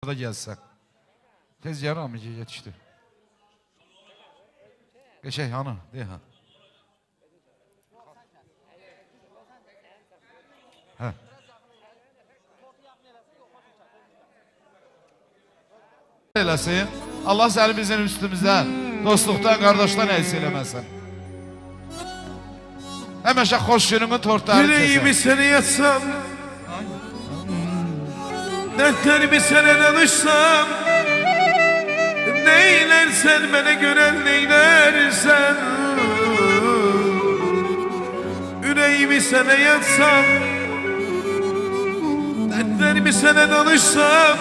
da gelsen. Tez yaramı yetişti. Geçey hanı, de ha. Ha. Eylesin. Allah seni bizim üstümüzden, dostluktan, kardeşten eylesin eylemesin. Hemeşe hoş günümün tortları keser. Yüreğimi seni yatsam, dertlerimi sana danışsam, neylersen bana gören neylersen. Yüreğimi sana yatsam, dertlerimi sana danışsam,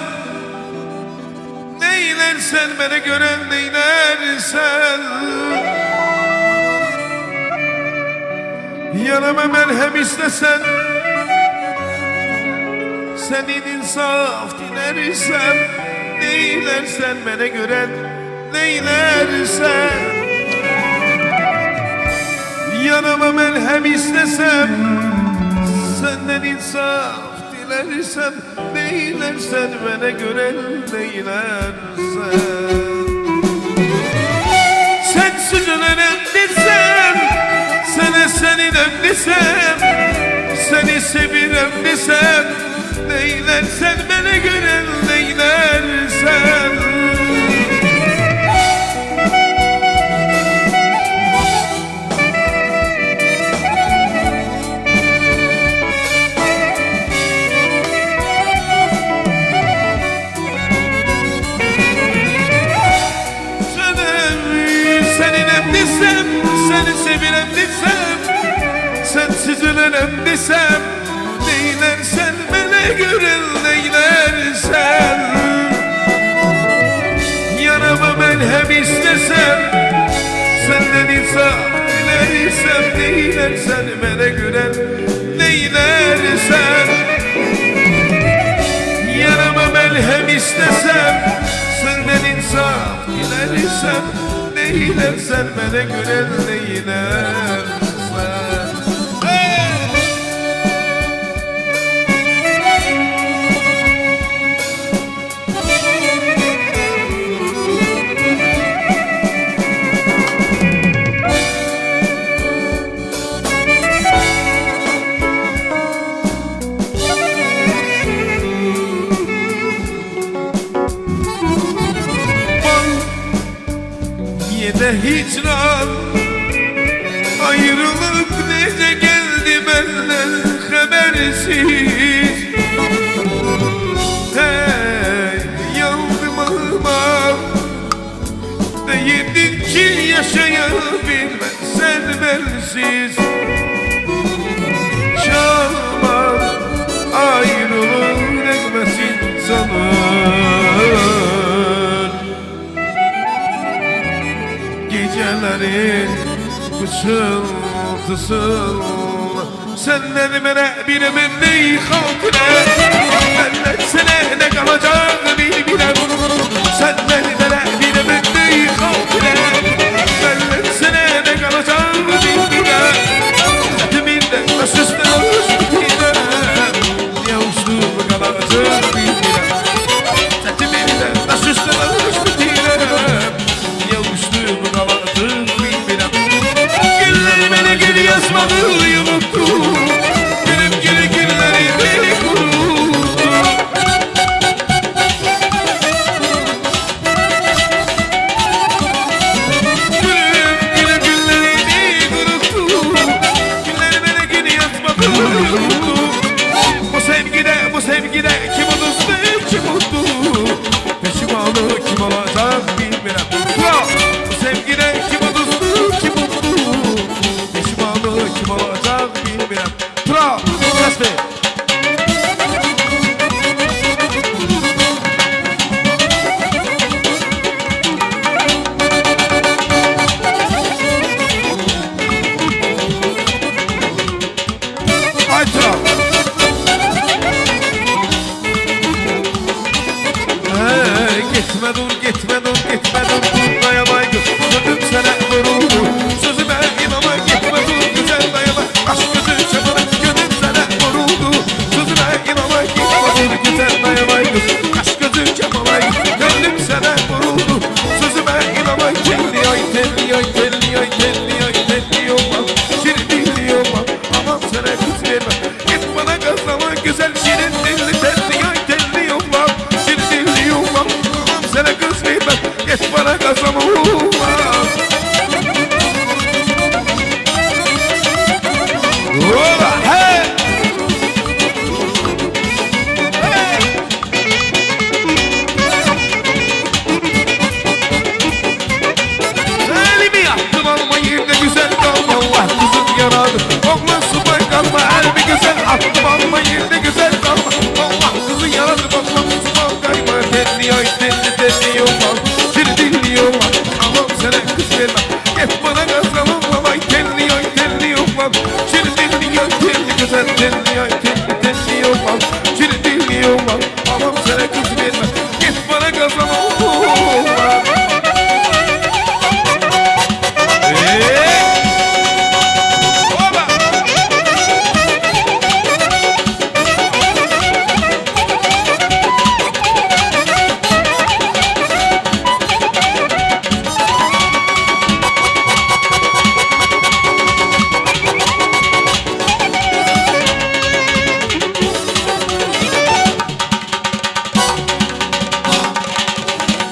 neylersen bana gören neylersen. Yanıma merhem istesen, senin insaf dilersem, neylersen bana gören neylersen. Yanıma merhem istesem, senden insaf dilersem, neylersen bana gören neylersen. Sensiz ölenem desem, sana senin desem, seni sevirem desem, neylersen bana gören neylersen. Senin desem, seni sevirem desem, sensiz ölenem desem, neylersen bana gören neylersen. Yanıma merhem istesem, senden insaf dilersem, neylersen bana gören neylersen. Yanıma merhem istesem, senden insaf dilersem, neylersen bana gören neylersen. Yine hicran, ayrılık nece geldi benden habersiz. Hey yandım ağıma, değildin ki yaşayabilmem sen bensiz. Çalma ayrılık ekmesin sanır. Gecelerin fısıltısın, senden bana bir ömürlü hatire. Benden sana ne kalacak bilmem, senden bana bir ömürlü hatire. Benden sana ne kalacak bilmem, zatiminde nasılsın bilmem, niye ustum kalacak bilmem, zatiminde nasılsın bilmem, niye ustum kalacak bilmem. Günler beni geri yazmadı unuttu, gülüm gülü günleri beni kuruttu. Gülüm gülü günleri beni kuruttu, günler beni geri yazmadı unuttu. Bu sevgide kim olursa kim mutlu, peşimanı kim olacak bilmem. Bu sevgide kim olursa kim mutlu, peşimanı kim olacak bilmem. Tura, ses ver. Haydi Tura. Gitme dur, gitme dur, gitme dur, dur dayamaydı. Gördüm sana gururu, sözüme inanma. Gitme dur, güzel dayama, aşk gözü çabana. Gördüm sana gururu, sözüme inanma. Gitme dur, güzel dayamaydı, aşk gözü çabana.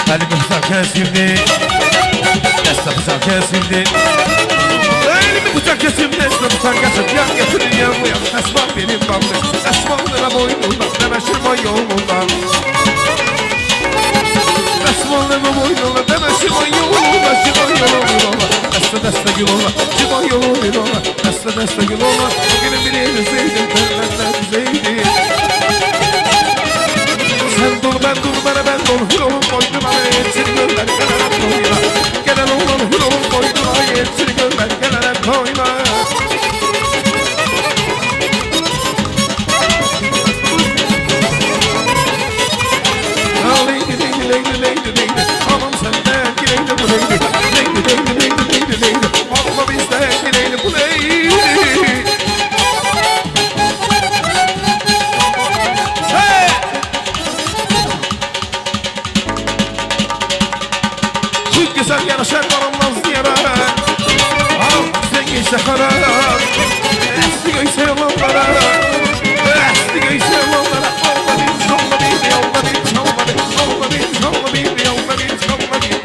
Elimi bıçak kesildi. Deste bıçak kesildi. Elimi bıçak kesildi. Deste bıçak kesildi. Yan getirin yanmayan. Esman benim damlı. Esmanlara boynundan. Demeşir boy yolundan. Esmanlara boynundan. Demeşir boy yolundan. Şivan yolundan. Deste deste gül ola. Şivan yolundan. Deste deste gül ola. O günün bileğini zeydim. Terletler düzeydi. Sen dur ben dur bana ben dur. Hül olun boydu bana. Yetsin göller. Gelene koyma. Gelen oğlan hül olun boydu bana. Yetsin göller. Gelene koyma. Güzel yaraşar varamaz diyara. Zengin şakara. Esti göyse yollara. Esti göyse yollara. Olma bir çalma bir yolma bir çalma bir. Olma bir çalma bir yolma bir çalma bir.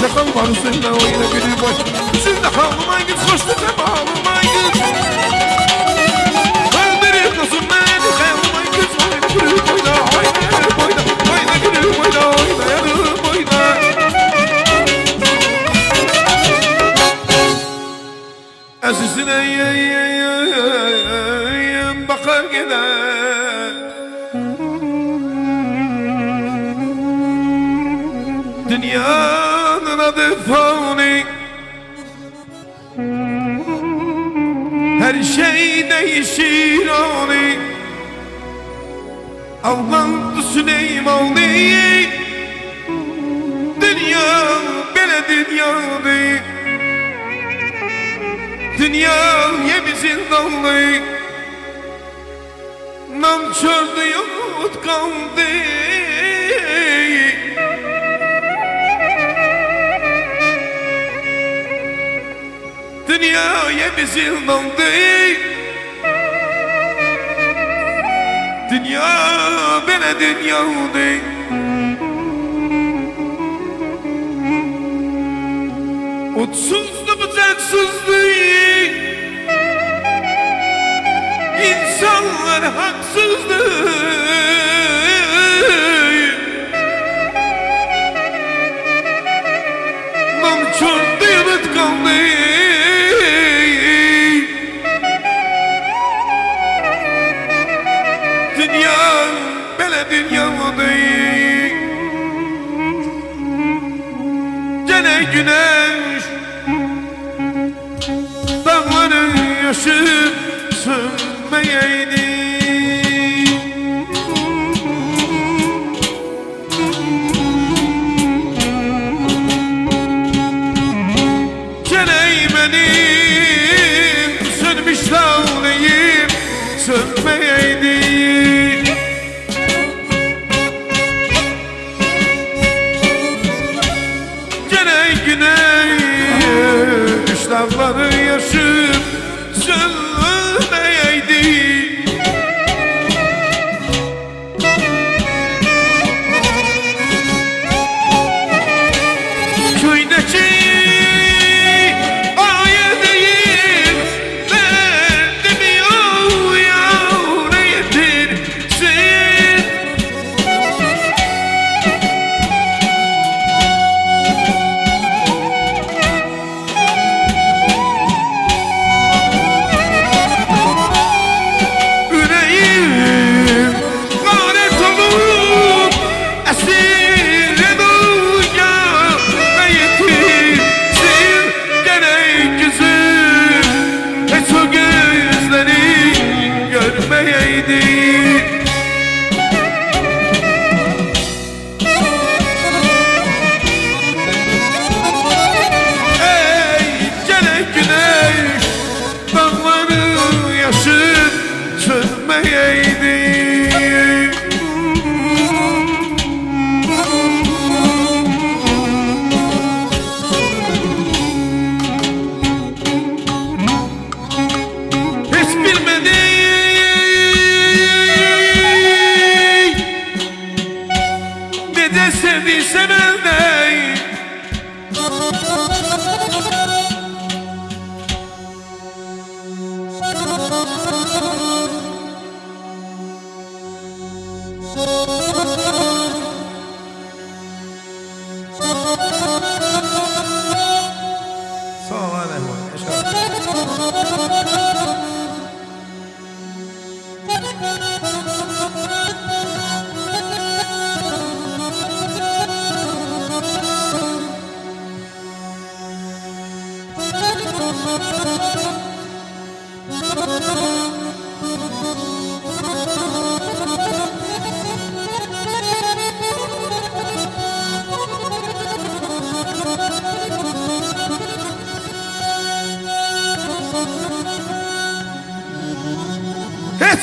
Sakal var üzerine oyna gülü boy. Üzerinde halımay git hoştu deme halımay git. Öldürür kızım beni halımay git. Oyna gülü boyda oyna gülü boyda. Oyna gülü boyda oyna yarı boyda. Azizine bakar gider. Dünyanın adı fani. Her şey değişir ani. Allah'ın Süleyman'ı. Dünya böyle dünya değil. Dünya yemizin dallı. Namçördü yahut kaldı. Dünya yemizin daldı. Dünya böyle dünya değil. Uçsuzdu bıçaksızdı. İnsanlar haksızdı. Namçördü yahut kaldı. Dünya böyle dünya değil. Gene güneş dağları yaşıp sönmeyeydi. Gene benim sönmüş dağlayıp sönmeyeydi. Güneş dağları yaşıp sönmeyeydi. Köydeki ayı değil, derdimi o yâre yetirsin.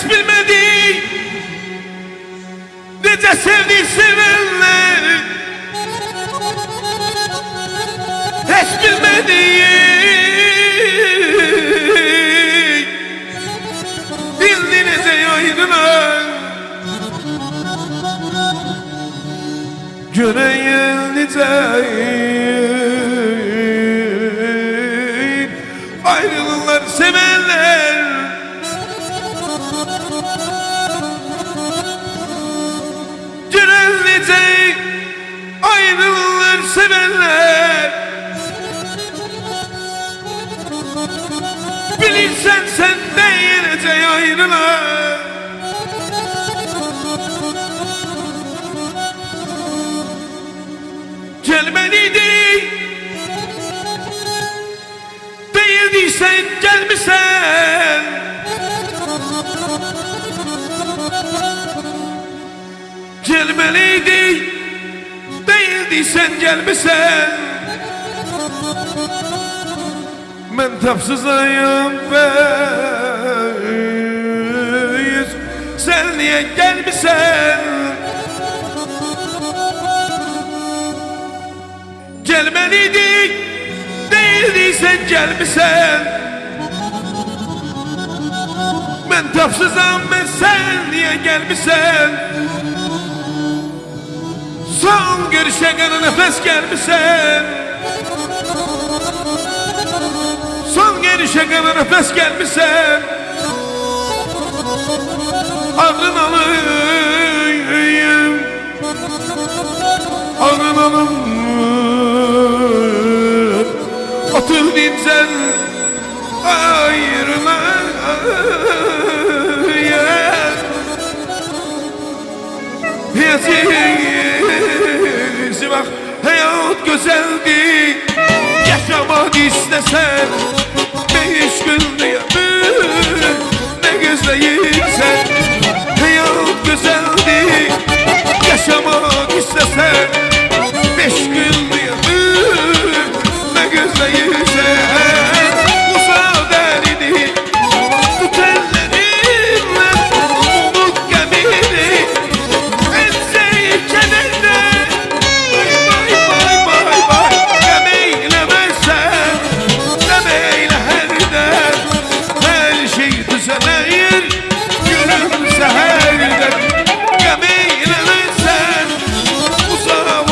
hiç bilmedik nece sevdi sevenler, hiç bilmedik bildi nece yaydılar. Göreyin nece ayrılırlar sevenler. Göreyin nece ayrılırlar sevenler. Bilirsen sen değil nece ayrılır. Gelmeliydi değildiysen gelmişsen. Gelmeliydi değildiysen gelmişsen. Ben tapsızayım beyiz, sen niye gelmişsen? Gelmeliydik değildiysen gelmişsen. Ben tapsızam ben, sen niye gelmişsen? Son görüşe kadar nefes gelmişsen. Son görüşe kadar nefes gelmişsen. Ağrın alayım, ağrın alayım. Otur dinsen ayrılma Yazısı bak hayat güzeldi, yaşamak istesen 5 gün diye ne gözleyirsen. Hayat güzeldi, yaşamak istesen 5 gün diye ne gözleyirsen. Uzak elini tut ellerinle, unut gemini enseyi kenarda. Bay bay bay bay, demeylemezsen demeyle her der. Her şey düzelir gülüm seherde. Demeylemezsen uzak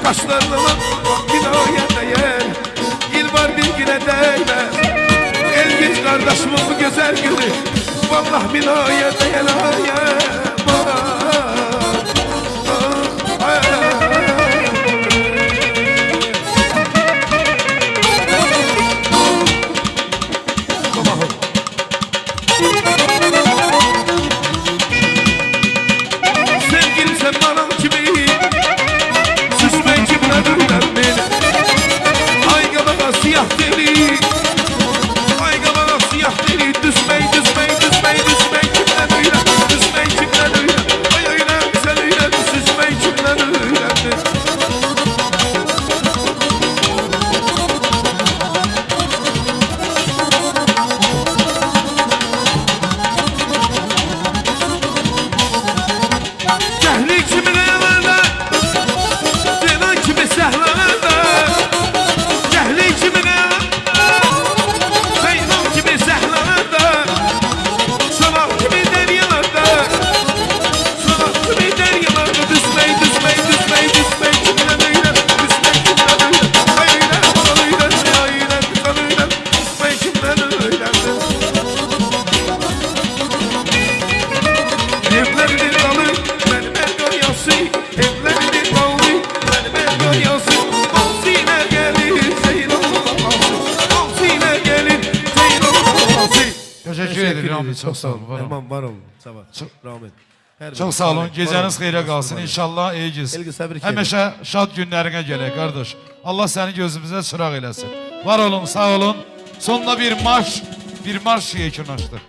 Kaşlarına binaya değer Yıl var bir güne değmez Elgiz kardeşimin bu güzel günü Vallahi binaya değer Sevgilim sen bana kimi Süsme kimle duylar beni Ayga bana siyah deli Ayga bana siyah deli Düşmey kimle duylar Düşmey kimle duylar Ay öyle güzel öyle Süsmey kimle duylar Cehli kimin yanında Zenan kimi sehlanında Cehli kimin yanında Zenan kimi sehlanında Şanak kimi deryalarda Şanak kimi deryalarda Düşmey kimle duylar Düşmey kimle duylar Ay öyle bana duylar Ay öyle güzel duylar Düşmey kimle duylar Evlerinin dalı benim ergoyası Evlerinin dalı benim ergoyası Ağzına gelir Zeyno babası Ağzına gelir Zeyno babası Teşekkür ederim abi, çok sağ olun. Var olun. Tamam var olun. Sabah. Rahmet. Çok sağ olun. Geceniz xeyrə qalsın. İnşallah iyi Elgi gilsin. səbir Həmişə şad günlərinə gələk qardaş. Allah səni gözümüzə çıraq eləsin. Var olun, sağ olun. Sonuna bir marş yekunlaşdıq.